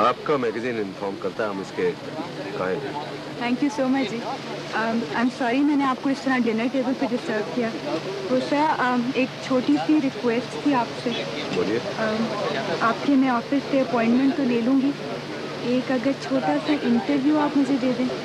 आपका magazine inform करता है, हम इसके कायल हैं। थैंक यू सो मच जी। आई एम सॉरी मैंने आपको इस तरह डिनर टेबल पे डिस्टर्ब किया। तो सर एक छोटी सी रिक्वेस्ट थी आपसे। बोलिए। आपके मैं ऑफिस से अपॉइंटमेंट तो ले लूँगी, एक अगर छोटा सा इंटरव्यू आप मुझे दे दें प्लीज़।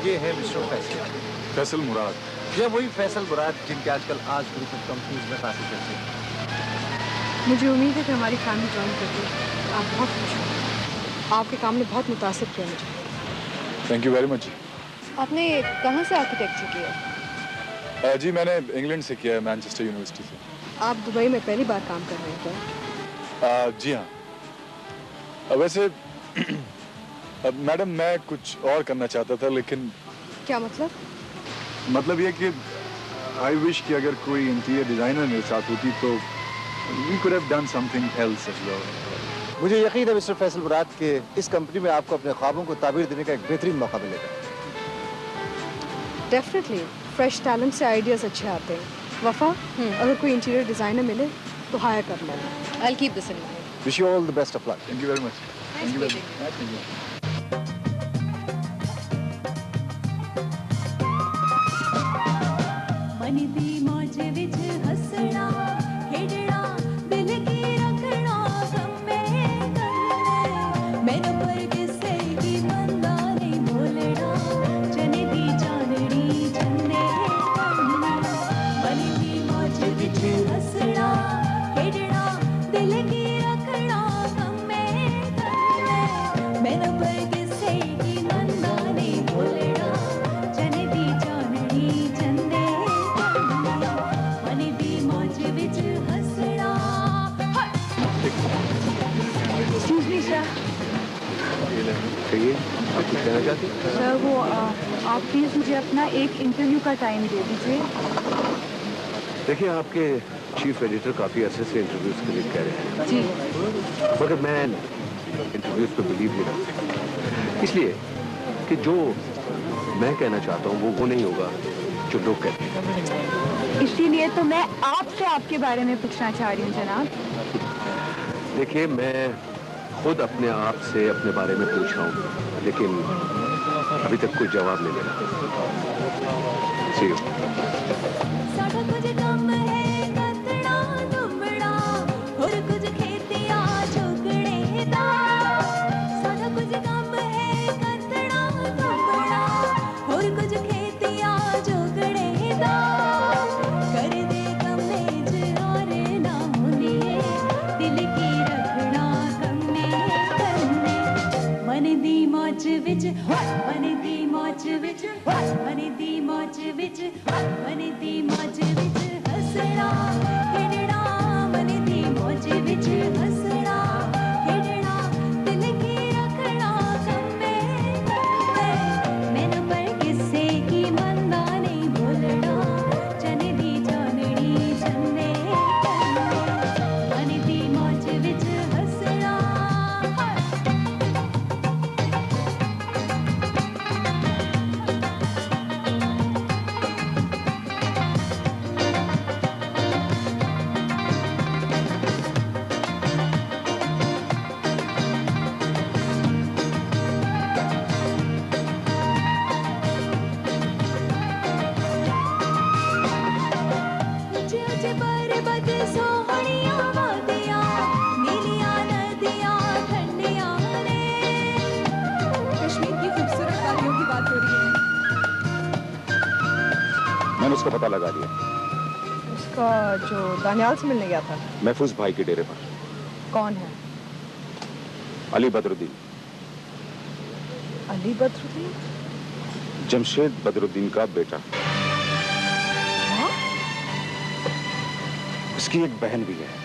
ये है मिस्टर फैसल मुराद। ये वही फैसल मुराद जिनके आजकल आज ग्रुप ऑफ कंपनीज में काफी चर्चे हैं। मुझे उम्मीद है कि हमारी फैमिली ज्वाइन करती है। आप बहुत खुश हो, आपके काम ने बहुत मुतासिर किया मुझे। Thank you very much. आपने कहाँ से आर्किटेक्चर किया? जी मैंने इंग्लैंड से किया है, मैनचेस्टर यूनिवर्सिटी से। आप दुबई में पहली बार काम कर रहे हैं क्या? जी हाँ। वैसे मैडम मैं कुछ और करना चाहता था, लेकिन क्या मतलब? मतलब ये कि आई विश कि अगर कोई इंटीरियर डिजाइनर मेरे साथ होती तो we could have done something else as well. मुझे यकीन है मिस्टर फैसल मुराद के इस कंपनी में आपको अपने ख्वाबों को ताबीर देने का एक बेहतरीन मौका मिलेगा। डेफिनेटली फ्रेश टैलेंट से आइडियाज अच्छे आते हैं। वफा, अगर कोई इंटीरियर डिजाइनर मिले तो हायर कर लेना। I'll keep this in mind. Wish you all the best of luck. Thank you very much. Thank you very much. Sir वो आप प्लीज़ मुझे अपना एक इंटरव्यू का टाइम दे दीजिए। देखिए आपके चीफ एडिटर काफ़ी अरसे से इंटरव्यूज के लिए कह रहे हैं जी, मगर मैं इंटरव्यूज पे बिलीव नहीं करता, इसलिए कि जो मैं कहना चाहता हूँ वो नहीं होगा जो लोग कहते हैं। इसीलिए तो मैं आपसे आपके बारे में पूछना चाह रही हूँ जनाब। देखिए मैं खुद अपने आप से अपने बारे में पूछ रहा हूँ, लेकिन अभी तक कोई जवाब नहीं मिला। See you. उसका पता लगा लिया। उसका जो दानियाल से मिलने गया था। महफूज भाई के डेरे पर। कौन है? अली बदरुद्दीन। अली बदरुद्दीन? जमशेद बदरुद्दीन का बेटा। हाँ? उसकी एक बहन भी है।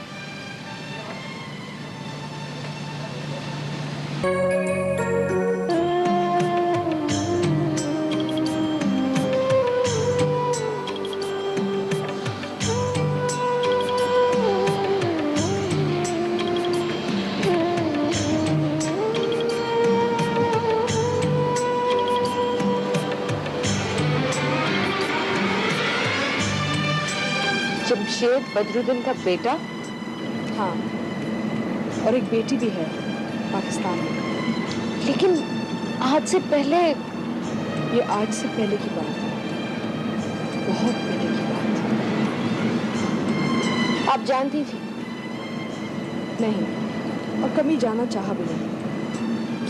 जमशेद बदरुद्दीन का बेटा? हाँ, और एक बेटी भी है पाकिस्तान में। लेकिन आज से पहले? ये आज से पहले की बात है, बहुत पहले की बात है। आप जानती थी? नहीं, और कभी जाना चाहा भी नहीं।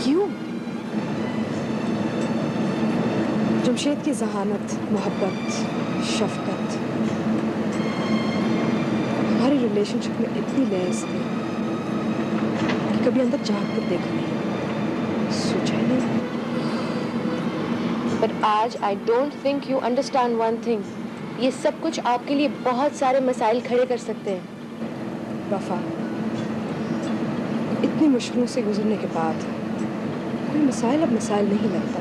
क्यों? जमशेद की जहानत, मोहब्बत, शफकत हमारी रिलेशनशिप में इतनी लेस थी कि कभी अंदर झांक कर देखा नहीं, सोचा ही नहीं। But आज I don't think you understand one thing. ये सब कुछ आपके लिए बहुत सारे मसाइल खड़े कर सकते हैं। वफा, इतनी मुश्किलों से गुजरने के बाद कोई मसाइल अब मसाइल नहीं लगता।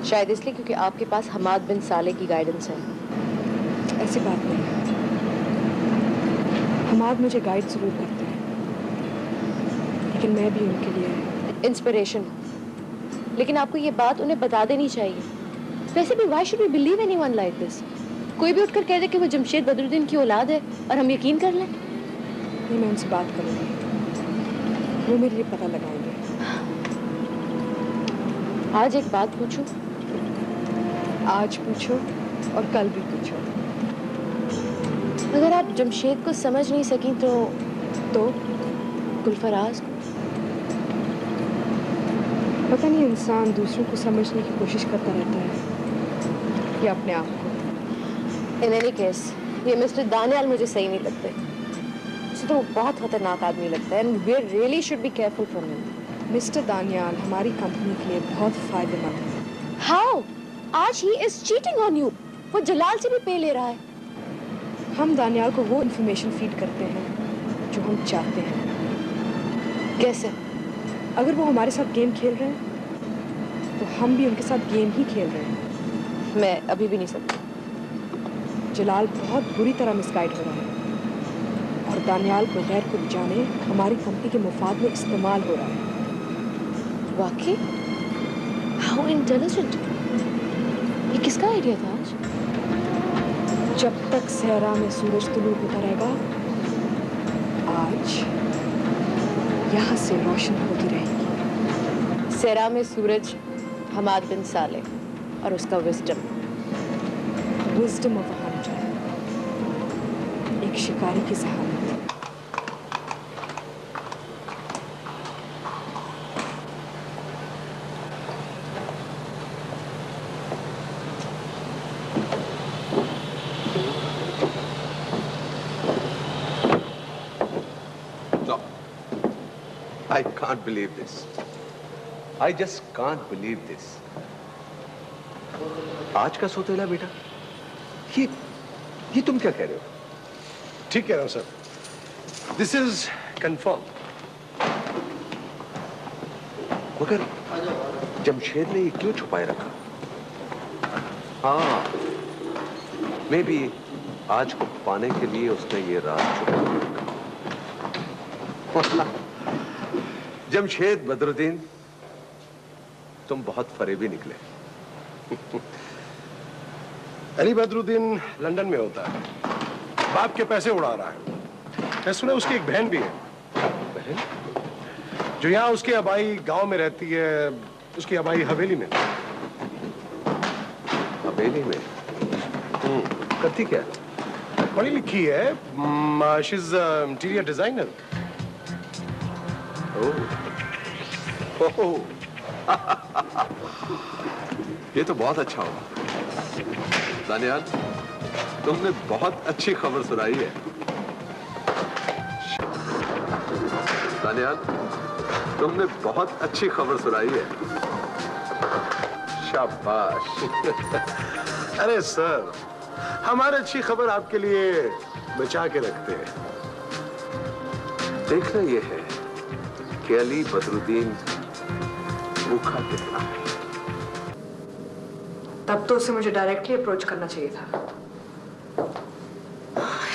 शायद इसलिए क्योंकि आपके पास हमाद बिन साले की गाइडेंस है। ऐसी बात नहीं है, हमाद मुझे गाइड जरूर करते हैं, लेकिन मैं भी उनके लिए इंस्पिरेशन। लेकिन आपको ये बात उन्हें बता देनी चाहिए। वैसे भी why should we believe anyone like this? कोई भी उठकर कह दे कि वो जमशेद बदरुद्दीन की औलाद है और हम यकीन कर लें। नहीं, मैं उनसे बात करूंगी, वो मेरे लिए पता लगाएंगे। आज एक बात पूछूं? आज पूछो और कल भी पूछो। अगर आप जमशेद को समझ नहीं सकी तो गुलफराज को? पता नहीं इंसान दूसरों को समझने की कोशिश करता रहता है या अपने आप को। इन एनी केस ये मिस्टर दानियाल मुझे सही नहीं लगते। मुझे तो वो बहुत खतरनाक आदमी लगता है and we really should be careful from him. Mister Daniyal हमारी कंपनी के लिए बहुत फायदेमंद है। हाउ? आज ही इज चीटिंग ऑन यू। वो जलाल से भी पे ले रहा है। हम दानियाल को वो इन्फॉर्मेशन फीड करते हैं जो हम चाहते हैं। कैसे? अगर वो हमारे साथ गेम खेल रहे हैं तो हम भी उनके साथ गेम ही खेल रहे हैं। मैं अभी भी नहीं सकती। जलाल बहुत बुरी तरह मिसगाइड हो रहा है और दानियाल बगैर कुछ जाने हमारी कंपनी के मुफाद में इस्तेमाल हो रहा है। वाकई? How intelligent. ये किसका आइडिया था आज? जब तक सहरा में सूरज तुलू होता रहेगा, आज यहाँ से रोशन होती रहेगी। सहरा में सूरज, हमाद बिन साले और उसका wisdom. Wisdom of a Hunter, एक शिकारी की जहानत। I can't believe this. I just can't believe this. आज का सोतेला बेटा, ये तुम क्या कह रहे हो? ठीक कह रहा हूं सर। This is confirm. मगर जमशेद ने ये क्यों छुपाए रखा? हाँ, मे बी आज को पाने के लिए उसने ये राज छुपाया रखा। जमशेद बदरुद्दीन, तुम बहुत फरेबी निकले। अली बदरुद्दीन लंदन में होता है, बाप के पैसे उड़ा रहा है। मैं सुना उसकी एक बहन भी है। बहन? जो यहाँ उसकी अबाई गांव में रहती है, उसकी अबाई हवेली में। हवेली में? करती क्या? पढ़ी लिखी है। She is interior designer. ये तो बहुत अच्छा होगा। दानियाल, तुमने बहुत अच्छी खबर सुनाई है। दानियाल, तुमने बहुत अच्छी खबर सुनाई है। शाबाश। अरे सर, हमारी अच्छी खबर आपके लिए बचा के रखते हैं। देखना यह है कि अली बदरुद्दीन भूखा कितना है। तब तो उसे मुझे डायरेक्टली अप्रोच करना चाहिए था।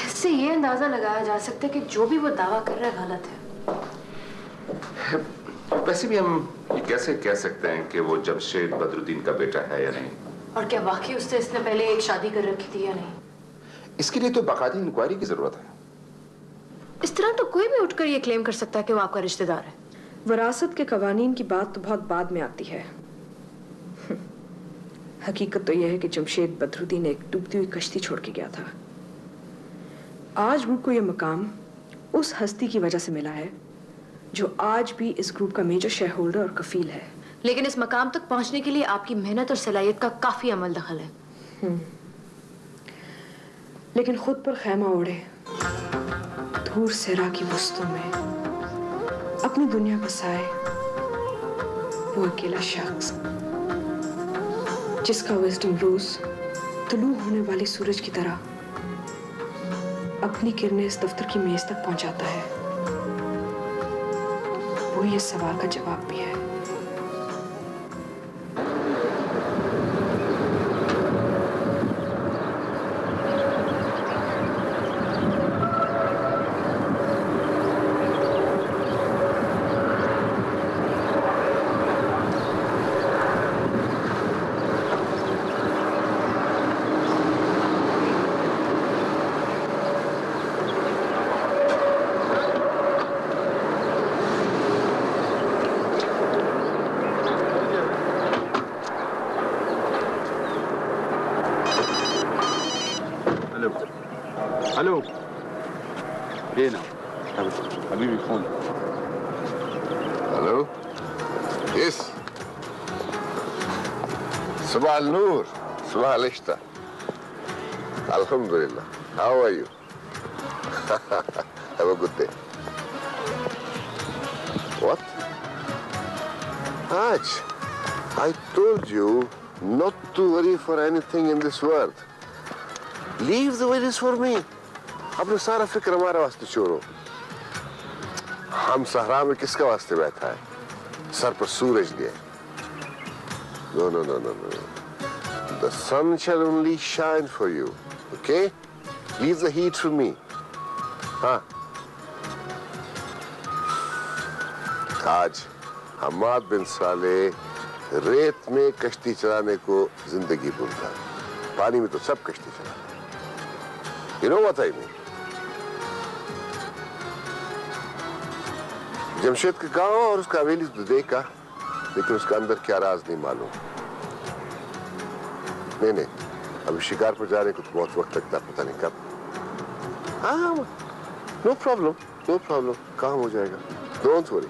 इससे ये अंदाजा लगाया जा सकता है कि जो भी वो दावा कर रहा है गलत है। वैसे भी हम ये कैसे कह सकते हैं कि वो जमशेद बदरुद्दीन का बेटा है या नहीं? और क्या वाकई उससे इसने पहले एक शादी कर रखी थी या नहीं? इसके लिए तो बाकायदा इंक्वायरी की जरूरत है। इस तरह तो कोई भी उठकर ये क्लेम कर सकता है कि वो आपका रिश्तेदार है। विरासत के कवानीन की बात तो बहुत बाद में आती है। हकीकत तो यह है कि जमशेद बदरुद्दीन एक डूबती हुई कश्ती छोड़ के गया था। आज ग्रुप को यह मकाम उस हस्ती की वजह से मिला है जो आज भी इस ग्रुप का मेजर शेयर होल्डर और कफील है। लेकिन इस मकाम तक पहुंचने के लिए आपकी मेहनत और सलाहियत का काफी अमल दखल है। लेकिन खुद पर खैमा ओढ़े दूर सहरा की वस्तु में अपनी दुनिया बसाए वो अकेला शख्स जिसका विजडम रोज तुलू होने वाली सूरज की तरह अपनी किरणें इस दफ्तर की मेज तक पहुंचाता है, वो ये सवाल का जवाब भी है। हेलो, ये ना अभी भी फोन। हेलो, यस, सुबह नूर, सुबह लिश्ता, अल्हम्दुलिल्लाह, how are you? Have a good day. What? आज, I told you not to worry for anything in this world. Leave the worries for me. अपने सारा फिक्र हमारे वास्ते छोड़ो। हम सहरा में किसका वास्ते बैठा है? सर पर सूरज लिए। No, no, no, no, no. The sun shall only shine for you. Okay? Leave the heat for me. हाँ। आज हमाद बिन साले रेत में कश्ती चलाने को जिंदगी भूलता, पानी में तो सब कश्ती चला। You know what I mean? Jamshed का गांव और उसका हवेली तो देखा, लेकिन उसका अंदर क्या राज नहीं मालूम। नहीं, अभी शिकार पर जाने को तो बहुत वक्त लगता, पता नहीं कब। हाँ, नो प्रॉब्लम, काम हो जाएगा। Don't worry.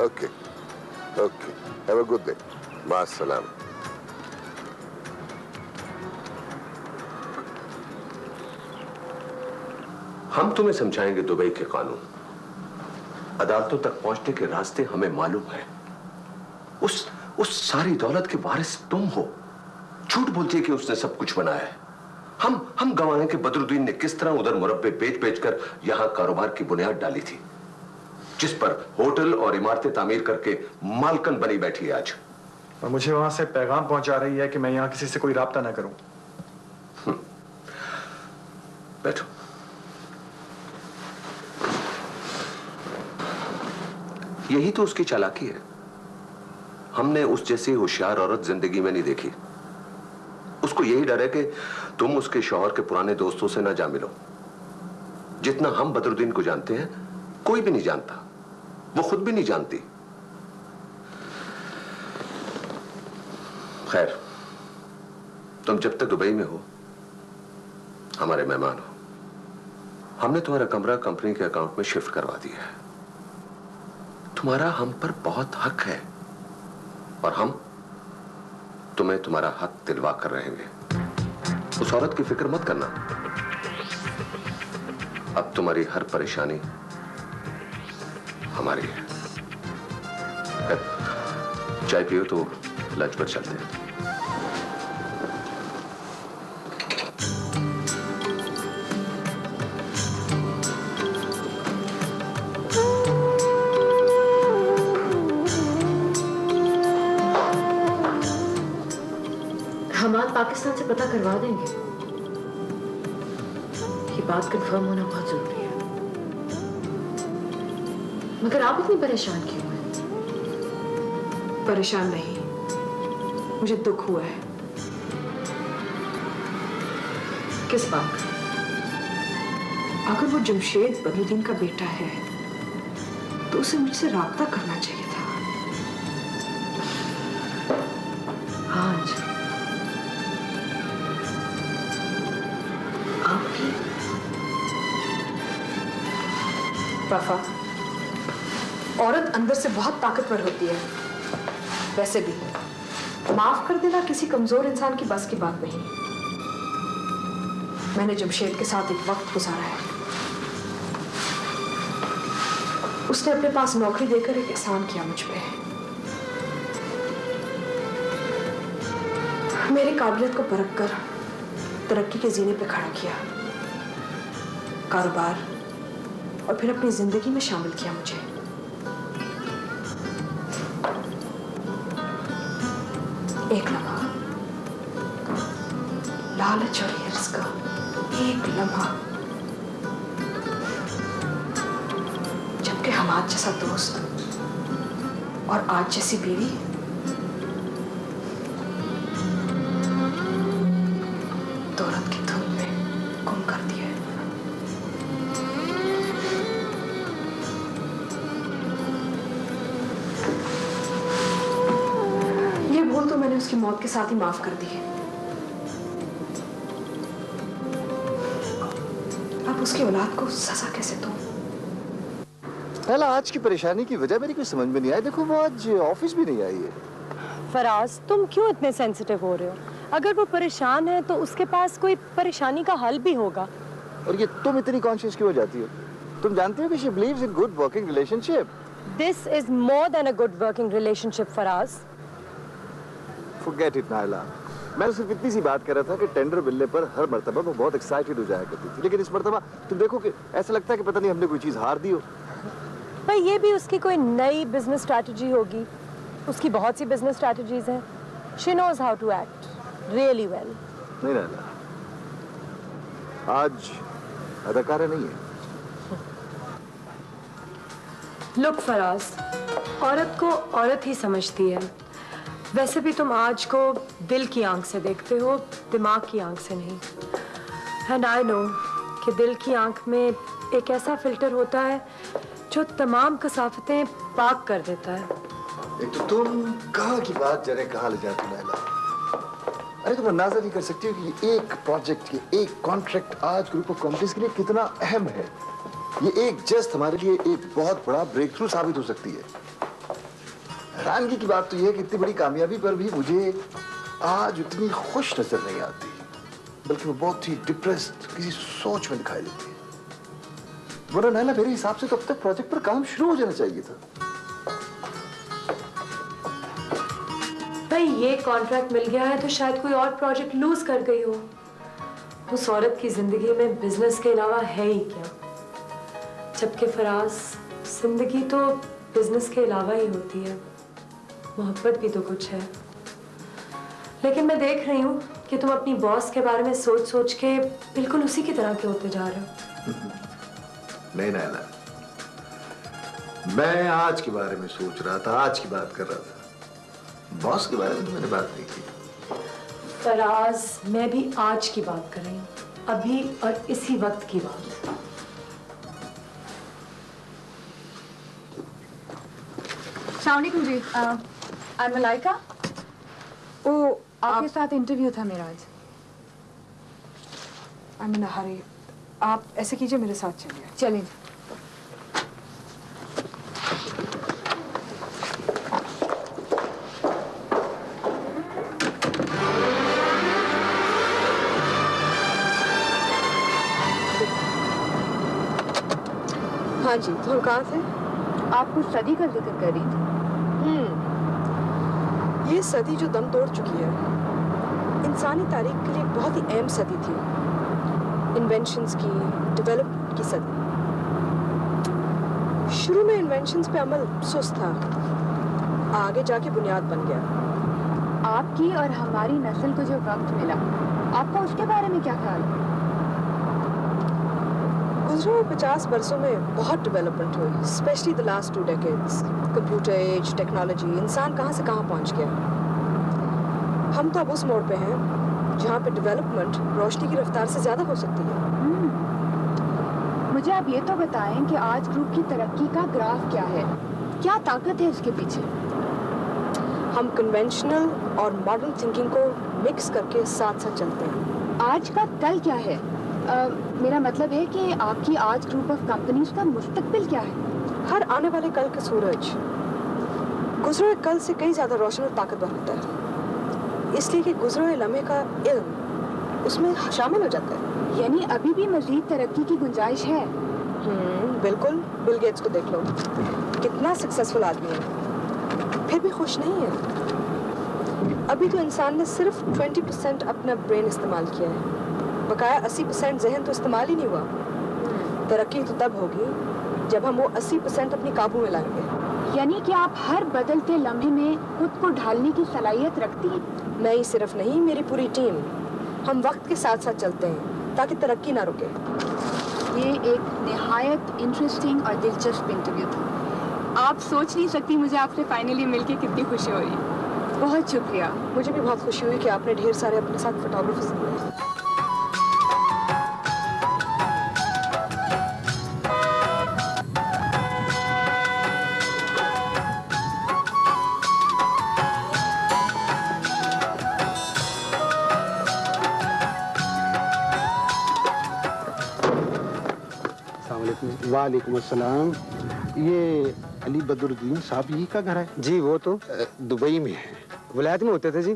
Okay, have a good day, मां सलाम। हम तुम्हें समझाएंगे दुबई के कानून, अदालतों तक पहुंचने के रास्ते हमें मालूम है। उस सारी दौलत के वारिस तुम हो। झूठ बोलती है कि उसने सब कुछ बनाया है। हम गवाहें कि बदरुद्दीन ने किस तरह उधर मुरब्बे बेच कर यहां कारोबार की बुनियाद डाली थी, जिस पर होटल और इमारतें तामीर करके मालकन बनी बैठी है आज। और मुझे वहां से पैगाम पहुंचा रही है कि मैं यहां किसी से कोई राब्ता ना करूं। बैठो। यही तो उसकी चालाकी है। हमने उस जैसी होशियार औरत जिंदगी में नहीं देखी। उसको यही डर है कि तुम उसके शौहर के पुराने दोस्तों से ना जा मिलो। जितना हम बदरुद्दीन को जानते हैं कोई भी नहीं जानता, वो खुद भी नहीं जानती। खैर, तुम जब तक दुबई में हो हमारे मेहमान हो। हमने तुम्हारा कमरा कंपनी के अकाउंट में शिफ्ट करवा दिया है। तुम्हारा हम पर बहुत हक है और हम तुम्हें तुम्हारा हक दिलवा कर रहेंगे। उस औरत की फिक्र मत करना। अब तुम्हारी हर परेशानी हमारी है। चाय पियो तो लंच पर चलते हैं। हम आज पाकिस्तान से पता करवा देंगे। ये बात कंफर्म होना बहुत जरूरी है। मगर आप इतनी परेशान क्यों हैं? परेशान नहीं, मुझे दुख हुआ है। किस बात का? अगर वो जमशेद बदरुद्दीन का बेटा है तो उसे मुझसे राब्ता करना चाहिए था। आज आप भी वफा, औरत अंदर से बहुत ताकतवर होती है। वैसे भी माफ कर देना किसी कमजोर इंसान की बस की बात नहीं। मैंने जमशेद के साथ एक वक्त गुजारा है। उसने अपने पास नौकरी देकर एक एहसान किया मुझ पे। मेरी काबिलियत को परख कर तरक्की के जीने पे खड़ा किया, कारोबार, और फिर अपनी जिंदगी में शामिल किया मुझे। एक लम्हा, लालच और हिर्स का एक लम्हा, जबकि हम आज जैसा दोस्त और आज जैसी बीवी दौलत की धुन में गुम कर दिया है। ये भूल तो मैंने उसकी मौत के साथ ही माफ कर दी है। अब उसकी औलाद को सजा कैसे दूं? पहला आज की परेशानी की वजह मेरी कुछ समझ में नहीं आई। देखो वो आज ऑफिस भी नहीं आई है। फराज, तुम क्यों इतने सेंसिटिव हो रहे हो? अगर वो परेशान है तो उसके पास कोई परेशानी का हल भी होगा। और ये तुम इतनी कॉन्शियस क्यों हो जाती हो? तुम जानती हो कि she believes in good working relationship. This is more than a good working relationship Faraz. Forget it Naila. मैं सिर्फ इतनी सी बात कर रहा था कि टेंडर मिलने पर हर मर्तबा वो बहुत एक्साइटेड हो जाया करती थी, लेकिन इस मर्तबा तुम देखो कि ऐसा लगता है कि पता नहीं हमने कोई चीज हार दी हो। भाई ये भी उसकी कोई नई बिजनेस स्ट्रैटेजी होगी। उसकी बहुत सी बिजनेस स्ट्रैटेजीज हैं। She knows how to act really well. नहीं नायला, आज अदाकारा नहीं है। लुक फराज, औरत को औरत ही समझती है। वैसे भी तुम आज को दिल की आंख से देखते हो, दिमाग की आंख से नहीं। एंड आई नो कि दिल की आंख में एक ऐसा फिल्टर होता है जो तमाम कसाफतें पाक कर देता है। एक तो तुम कहाँ की बात जाने कहाँ ले जाती नायला। अरे तुम अंदाजा नहीं कर सकती हो कि एक प्रोजेक्ट, ये एक कॉन्ट्रैक्ट आज ग्रुप ऑफ कंपनीज के लिए कितना अहम है। ये एक जस्ट हमारे लिए एक बहुत बड़ा ब्रेक थ्रू साबित हो सकती है। हैरानगी की बात तो यह है कि इतनी बड़ी कामयाबी पर भी मुझे आज उतनी खुश नजर नहीं आती, बल्कि वो बहुत ही डिप्रेस्ड किसी सोच में दिखाई देती है। वरना नायला मेरे हिसाब से तो अब तक प्रोजेक्ट पर काम शुरू हो जाना चाहिए था। भाई ये कॉन्ट्रैक्ट मिल गया है तो शायद कोई और प्रोजेक्ट लूज कर गई हो। उस औरत की जिंदगी में बिजनेस के अलावा है ही क्या? जबकि फराज, जिंदगी तो बिजनेस के अलावा ही होती है। मोहब्बत भी तो कुछ है। लेकिन मैं देख रही हूँ कि तुम अपनी बॉस के बारे में सोच सोच के बिल्कुल उसी की तरह के होते जा रहे हो। नहीं नायला, मैं आज के बारे में सोच रहा था, आज की बात कर रहा था। बॉस के बारे में तो मैंने बात नहीं की। फराज, मैं भी आज की बात कर रही हूँ, अभी और इसी वक्त की बात। अस्सलाम वालेकुम जी। I M Malaika. ओ, आपके साथ इंटरव्यू था मेरा आज। आई एम इन अ हरी। आप ऐसे कीजिए, मेरे साथ चलिए। चलिए। हाँ जी, तो हम कहाँ थे? आप कुछ सदी का जिक्र कर रही थी। ये सदी जो दम तोड़ चुकी है, इंसानी तारीख के लिए एक बहुत ही अहम सदी थी। इन्वेंशंस की, डेवलपमेंट की सदी। शुरू में इन्वेंशंस पे अमल सुस्त था, आगे जाके बुनियाद बन गया। आपकी और हमारी नस्ल को जो वक्त मिला, आपका उसके बारे में क्या ख्याल है? गुज़रे 50 बरसों में बहुत डेवलपमेंट हुई, specially the last 2 decades. Computer age, technology, इंसान कहाँ से कहाँ पहुँच गया। हम तो अब उस मोड़ पे हैं जहाँ पे डेवलपमेंट रोशनी की रफ्तार से ज़्यादा हो सकती है। मुझे आप ये तो बताएं कि आज ग्रुप की तरक्की का ग्राफ क्या है, क्या ताकत है उसके पीछे? हम कन्वेंशनल और मॉडर्न थिंकिंग को मिक्स करके साथ साथ चलते हैं। आज का कल क्या है? मेरा मतलब है कि आपकी आज ग्रुप ऑफ कंपनीज का मुस्तकबिल क्या है? हर आने वाले कल का सूरज गुजरे हुए कल से कई ज़्यादा रोशन और ताकतवर होता है, इसलिए कि गुजरे हुए लम्हे का इल्म उसमें शामिल हो जाता है। यानी अभी भी मज़ीद तरक्की की गुंजाइश है? बिल्कुल। बिल गेट्स को देख लो, कितना सक्सेसफुल आदमी है, फिर भी खुश नहीं है। अभी तो इंसान ने सिर्फ 20% अपना ब्रेन इस्तेमाल किया है, बकाया 80% जहन तो इस्तेमाल ही नहीं हुआ। तरक्की तो तब होगी जब हम वो 80% अपनी काबू में लाएंगे। यानी कि आप हर बदलते लम्हे में खुद को ढालने की सलाहियत रखती हैं? मैं ही सिर्फ नहीं, मेरी पूरी टीम। हम वक्त के साथ साथ चलते हैं ताकि तरक्की ना रुके। ये एक निहायत इंटरेस्टिंग और दिलचस्प इंटरव्यू था। आप सोच नहीं सकती मुझे आपसे फाइनली मिलके कितनी खुशी हो रही है। बहुत शुक्रिया। मुझे भी बहुत खुशी हुई कि आपने ढेर सारे अपने साथ फोटोग्राफर्स लिए। वालेकुम अस्सलाम। ये अली बदरुद्दीन साहब यही का घर है? जी वो तो दुबई में है। वलायत में होते थे जी,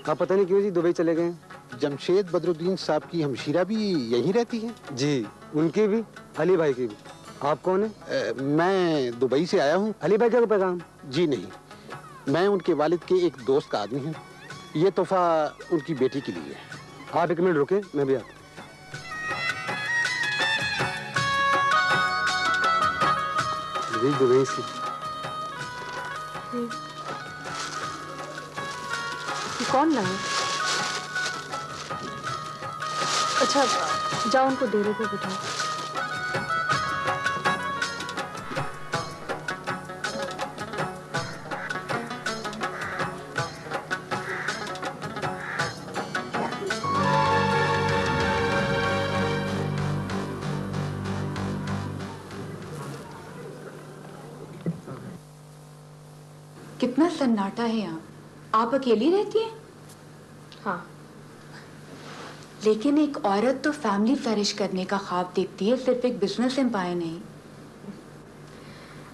आप पता नहीं क्यों जी दुबई चले गए। जमशेद बदरुद्दीन साहब की हमशीरा भी यहीं रहती है? जी उनकी भी, अली भाई की भी। आप कौन है? मैं दुबई से आया हूँ। अली भाई का पैगाम? जी नहीं, मैं उनके वालिद के एक दोस्त का आदमी हूँ। ये तोहफा उनकी बेटी के लिए है। आप 1 मिनट रुके, मैं भी आता। दुबई से कौन लाया? अच्छा जाओ उनको डेरे पे बिठाओ। कितना सन्नाटा है यहाँ। आप अकेली रहती हैं? हाँ। लेकिन एक औरत तो फैमिली फ्लरिश करने का ख्वाब देखती है, सिर्फ एक बिजनेस एम्पायर नहीं।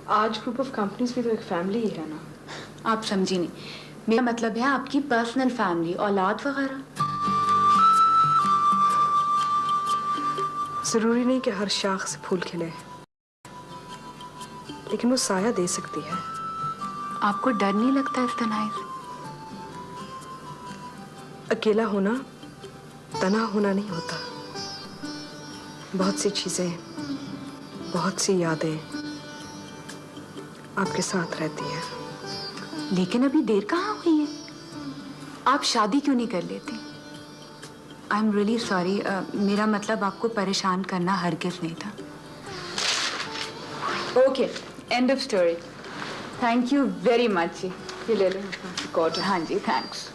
आज ग्रुप ऑफ कंपनीज भी तो एक फैमिली ही है ना। आप समझी नहीं, मेरा मतलब है आपकी पर्सनल फैमिली, औलाद वगैरह। जरूरी नहीं कि हर शाख से फूल खिले, लेकिन वो साया दे सकती है। आपको डर नहीं लगता इस तनाई से? अकेला होना तना होना नहीं होता। बहुत सी चीजें, बहुत सी यादें आपके साथ रहती हैं। लेकिन अभी देर कहाँ हुई है? आप शादी क्यों नहीं कर लेते? आई एम रियली सॉरी, मेरा मतलब आपको परेशान करना हरगिज़ नहीं था। Okay, end of story. Thank you very much जी। ये ले लें। हाँ जी, थैंक्स।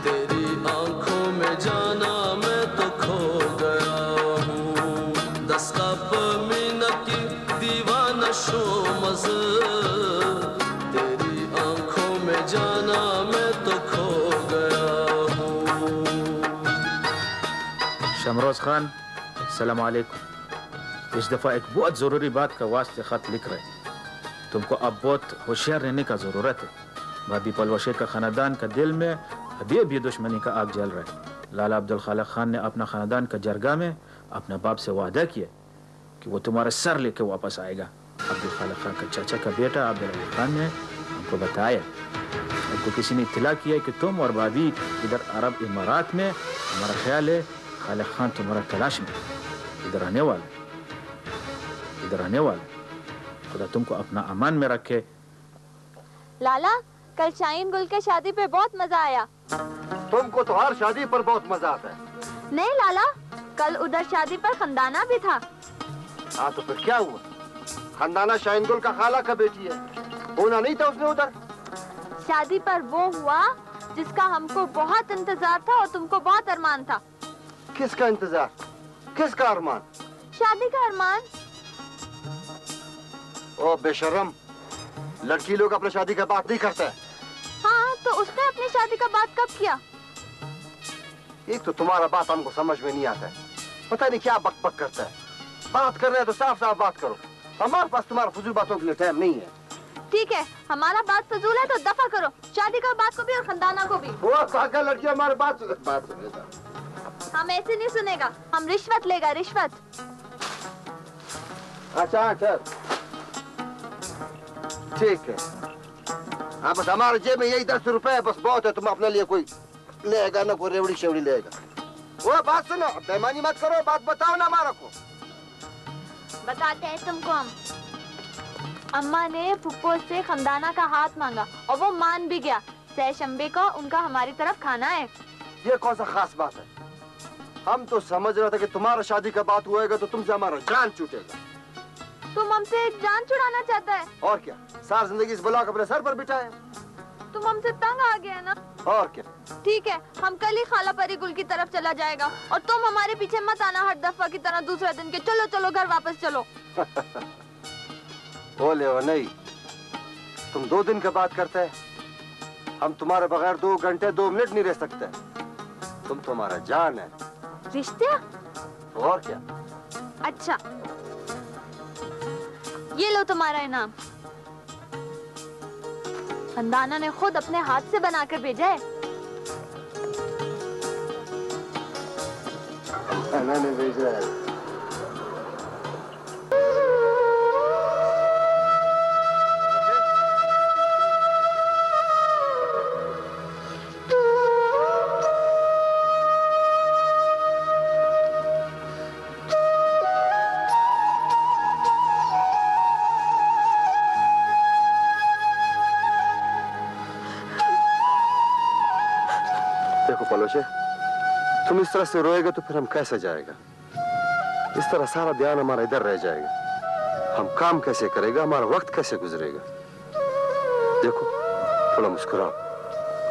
तेरी आंखों में जाना मैं तो खो गया हूँ। राज, तेरी आंखों में जाना मैं तो खो गया हूँ। शमरोज खान, सलाम अलैकुम। इस दफा एक बहुत जरूरी बात का वास्ते खत लिख रहे। तुमको अब बहुत होशियार रहने का जरूरत है। भाभी पलवशे का खानदान का दिल में अभी दुश्मनी का आग जल रहा है। लाला अब्दुल खालिक खान ने अपना खानदान का जरगा में अपने बाप से वादा किया कि वो तुम्हारा सर लेके वापस आएगा। अब्दुल खालिक खान का चाचा का बेटा अब्दुल अली खान ने हमको बताया, हमको किसी ने इत्तला किया कि तुम और भाभी इधर अरब इमारात में, हमारा ख्याल है खालिक खान तुम्हारा तलाश में इधर आने वाला, इधर आने वाला। खुदा तुमको अपना अमान में रखे। लाला, कल शाहीन गुल के शादी पे बहुत मजा आया। तुमको तो हर शादी पर बहुत मजा आता है। नहीं लाला, कल उधर शादी पर खंदाना भी था। हाँ तो फिर क्या हुआ? खंदाना शाहीन गुल का खाला का बेटी है, होना नहीं था उसने उधर। शादी पर वो हुआ जिसका हमको बहुत इंतजार था और तुमको बहुत अरमान था। किसका इंतजार? किसका अरमान? शादी का अरमान। ओ बेशरम, लड़की लोग अपने शादी का बात नहीं करते। हाँ तो उसने अपनी शादी का बात कब किया? एक तो तुम्हारा बात हमको समझ में नहीं आता है, पता नहीं क्या बक बक करता है। बात कर रहे हैं तो साफ साफ बात करो, हमारे पास तुम्हारा फजूल बातों के लिए टाइम नहीं है। ठीक है, हमारा बात फजूल है तो दफा करो, शादी का बात को भी और खानदाना को भी। वो पागल लड़की हमारी बात सुनेगा। हम ऐसे नहीं सुनेगा, हम रिश्वत लेगा, रिश्वत। अच्छा ठीक है। हाँ बस हमारे जेब में यही 10 रुपए है, बस बहुत है। तुम अपने लिए कोई लेगा ना, कोई रेवड़ी शेवड़ी लेगा। वो बात सुनो, बेईमानी मत करो, बात बताओ ना हमारा को। बताते हैं तुमको हम। अम्मा ने फुप्पो से खंदाना का हाथ मांगा और वो मान भी गया। सहशंबे को उनका हमारी तरफ खाना है। ये कौन सा खास बात है? हम तो समझ रहे थे कि तुम्हारा शादी का बात हुएगा तो तुमसे हमारा जान छूटेगा। तुम हमसे जान छुड़ाना चाहता है? और क्या, सारी जिंदगी इस बला को अपने सर पर बिठाए। तुम हमसे तंग आ गया ना? और क्या। ठीक है, हम कल ही खाला परी गुल की तरफ चला जाएगा और तुम हमारे पीछे मत आना हर दफा की तरह दूसरे दिन के। चलो चलो घर वापस चलो। बोले हो नहीं, तुम 2 दिन के बाद करते हैं, हम तुम्हारे बगैर 2 घंटे 2 मिनट नहीं रह सकते। तुम तो हमारा जान है। रिश्ते? और क्या। अच्छा, ये लो तुम्हारा इनाम। खंदाना ने खुद अपने हाथ से बनाकर भेजा है। मैंने भेजा है। तुम इस तरह से रोएगा तो फिर हम कैसे जाएगा? इस तरह सारा ध्यान हमारा इधर रह जाएगा। हम काम कैसे करेगा, हमारा वक्त कैसे गुजरेगा? देखो, थोड़ा मुस्कुराओ,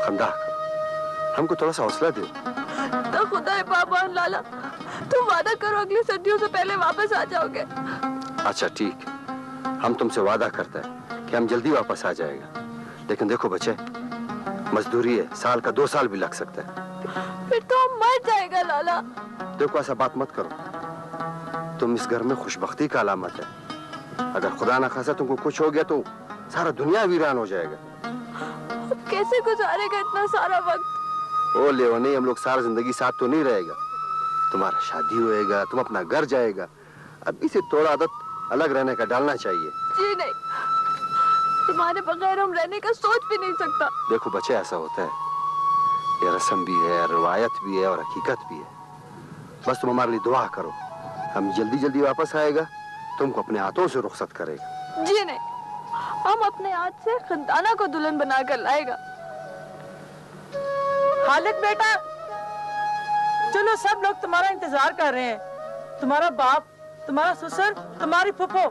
खंदा करो, हमको थोड़ा सा हौसला दो। तो खुदा है पापा लाला, तुम वादा करो अगली सर्दियों से पहले वापस आ जाओगे। अच्छा ठीक, हम तुमसे वादा करते हैं कि हम जल्दी वापस आ जाएगा। लेकिन देखो बच्चे, मजदूरी है, साल का 2 साल भी लग सकता है। फिर तो हम मर जाएगा लाला। देखो ऐसा बात मत करो, तुम इस घर में खुशबख्ती का अलामत है। अगर खुदा ना खासा तुमको कुछ हो गया तो सारा दुनिया वीरान हो जाएगा। अब कैसे गुजारेगा इतना सारा वक्त? ओ लेवनी, हम लोग सारा जिंदगी साथ तो नहीं रहेगा। तुम्हारा शादी होएगा, तुम अपना घर जाएगा। अभी से थोड़ा आदत अलग रहने का डालना चाहिए। जी नहीं, तुम्हारे बगैर हम रहने का सोच भी नहीं सकता। देखो बच्चे, ऐसा होता है, ये रस्म भी है, रिवायत भी है और हकीकत भी है। बस तुम हमारे लिए दुआ करो, हम जल्दी जल्दी वापस आएगा, तुमको अपने हाथों से रुखसत करेगा। जी नहीं, हम अपने हाथ से खंदाना को दुल्हन बनाकर लाएगा। खालिद बेटा, चलो सब लोग तुम्हारा इंतजार कर रहे हैं। तुम्हारा बाप, तुम्हारा ससुर, तुम्हारी फूफो